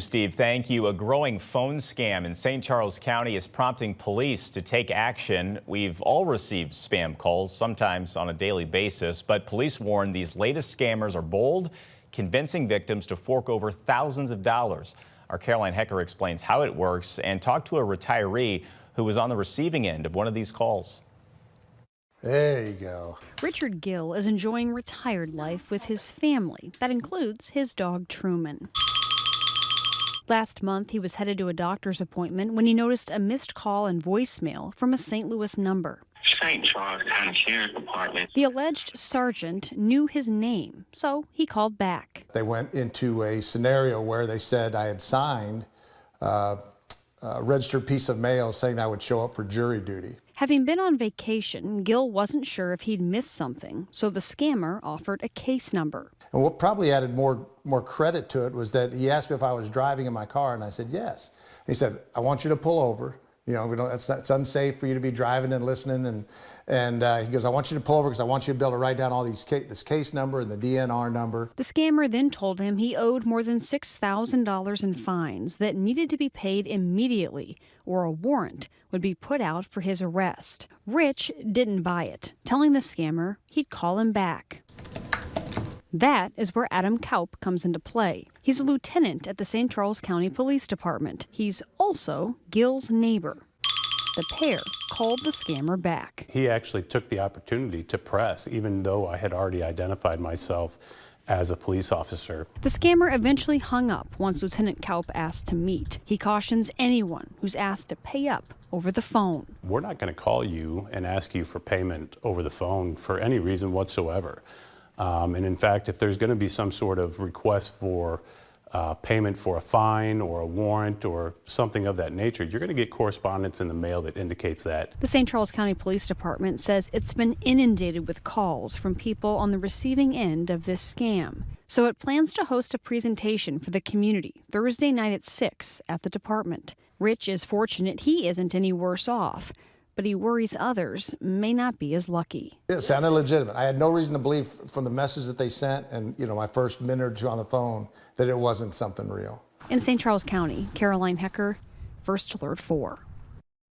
Steve, thank you. A growing phone scam in St. Charles County is prompting police to take action. We've all received spam calls, sometimes on a daily basis, but police warn these latest scammers are bold, convincing victims to fork over thousands of dollars. Our Caroline Hecker explains how it works and talked to a retiree who was on the receiving end of one of these calls. There you go. Richard Gill is enjoying retired life with his family. That includes his dog Truman. Last month, he was headed to a doctor's appointment when he noticed a missed call and voicemail from a St. Louis number. St. Charles County Sheriff's Department. The alleged sergeant knew his name, so he called back. They went into a scenario where they said I had signed a registered piece of mail saying I would show up for jury duty. Having been on vacation, Gill wasn't sure if he'd missed something, so the scammer offered a case number. And what probably added more credit to it was that he asked me if I was driving in my car, and I said yes. He said, I want you to pull over. You know, it's unsafe for you to be driving and listening. And he goes, I want you to pull over because I want you to be able to write down all this case number and the DNR number. The scammer then told him he owed more than $6,000 in fines that needed to be paid immediately, or a warrant would be put out for his arrest. Rich didn't buy it, telling the scammer he'd call him back. That is where Adam Kaup comes into play. He's a lieutenant at the St. Charles County Police Department. He's also Gill's neighbor. The pair called the scammer back. He actually took the opportunity to press, even though I had already identified myself as a police officer. The scammer eventually hung up once Lieutenant Kaup asked to meet. He cautions anyone who's asked to pay up over the phone. We're not going to call you and ask you for payment over the phone for any reason whatsoever. And in fact, if there's going to be some sort of request for payment for a fine or a warrant or something of that nature, you're going to get correspondence in the mail that indicates that. The St. Charles County Police Department says it's been inundated with calls from people on the receiving end of this scam. So it plans to host a presentation for the community Thursday night at 6 at the department. Rich is fortunate he isn't any worse off, but he worries others may not be as lucky. It sounded legitimate. I had no reason to believe from the message that they sent and, you know, my first minute or two on the phone that it wasn't something real. In St. Charles County, Caroline Hecker, First Alert 4.